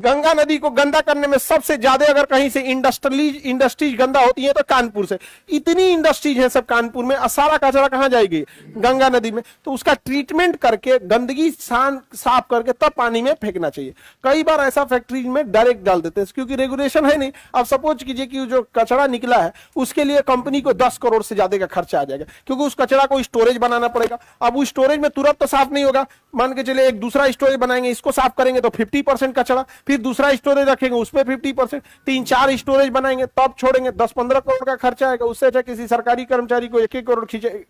गंगा नदी को गंदा करने में सबसे ज्यादा अगर कहीं से इंडस्ट्रीज गंदा होती है तो कानपुर से। इतनी इंडस्ट्रीज है सब कानपुर में, सारा कचरा कहाँ जाएगी? गंगा नदी में। तो उसका ट्रीटमेंट करके गंदगी साफ करके तब पानी में फेंकना चाहिए। कई बार ऐसा फैक्ट्रीज में डायरेक्ट डाल देते हैं क्योंकि रेगुलेशन है नहीं। अब सपोज कीजिए कि जो कचरा निकला है उसके लिए कंपनी को 10 करोड़ से ज्यादा का खर्चा आ जाएगा, क्योंकि उस कचरा को स्टोरेज बनाना पड़ेगा। अब उस स्टोरेज में तुरंत तो साफ नहीं होगा। मान के चले एक दूसरा स्टोरेज बनाएंगे, इसको साफ करेंगे तो 50% कचरा, फिर दूसरा स्टोरेज रखेंगे उसमें 50%, 3-4 स्टोरेज बनाएंगे तब छोड़ेंगे, 10-15 करोड़ का खर्चा आएगा। उससे अच्छा किसी सरकारी कर्मचारी को 1-1 करोड़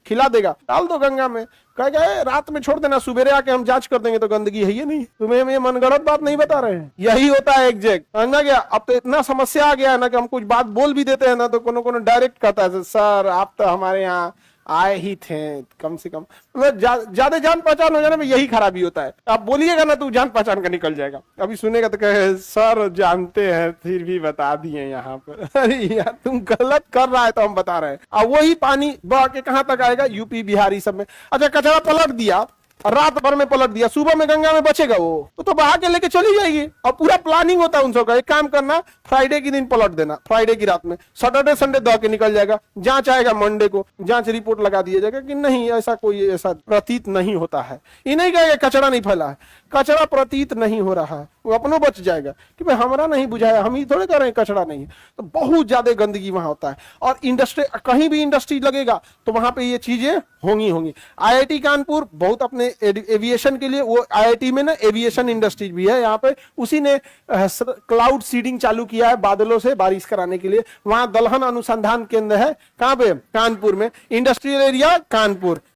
खिला देगा, डाल दो गंगा में, कहेगा रात में छोड़ देना, सुबेरे आके हम जांच कर देंगे तो गंदगी है ही नहीं। तुम्हें हम ये मनगढ़ंत बात नहीं बता रहे हैं, यही होता है एग्जैक्ट। समझा गया? अब तो इतना समस्या आ गया है ना कि हम कुछ बात बोल भी देते हैं ना तो कोनो डायरेक्ट कहता है सर आप तो हमारे यहाँ आए ही थे, कम से कम मतलब ज्यादा जान पहचान हो जाने में यही खराबी होता है। आप बोलिएगा ना तो जान पहचान का निकल जाएगा, अभी सुनेगा तो कहे सर जानते हैं फिर भी बता दिए यहाँ पर। अरे यार तुम गलत कर रहा है तो हम बता रहे हैं। अब वही पानी बह के कहाँ तक आएगा? यूपी बिहार सब में। अच्छा कचरा पलट दिया, रात भर में पलट दिया, सुबह में गंगा में बचेगा वो तो बहा के लेके चली जाएगी। और पूरा प्लानिंग होता है उन सबका। एक काम करना, फ्राइडे के दिन पलट देना, फ्राइडे की रात में, सैटरडे संडे दह के निकल जाएगा, जांच आएगा मंडे को, जांच रिपोर्ट लगा दिया जाएगा कि नहीं ऐसा कोई ऐसा प्रतीत नहीं होता है। ये नहीं कहेगा कचरा नहीं फैला है, कचरा प्रतीत नहीं हो रहा है, वो अपनों बच जाएगा कि भाई हमारा नहीं बुझाया, हम ही थोड़े कर रहे हैं कचरा नहीं है। तो बहुत ज्यादा गंदगी वहां होता है। और इंडस्ट्री, कहीं भी इंडस्ट्री लगेगा तो वहां पे ये चीजें होंगी। IIT कानपुर बहुत अपने एविएशन के लिए, वो IIT में ना एविएशन इंडस्ट्रीज भी है यहाँ पे, उसी ने क्लाउड सीडिंग चालू किया है बादलों से बारिश कराने के लिए। वहां दलहन अनुसंधान केंद्र है, कहाँ पे? कानपुर में। Industrial area Kanpur,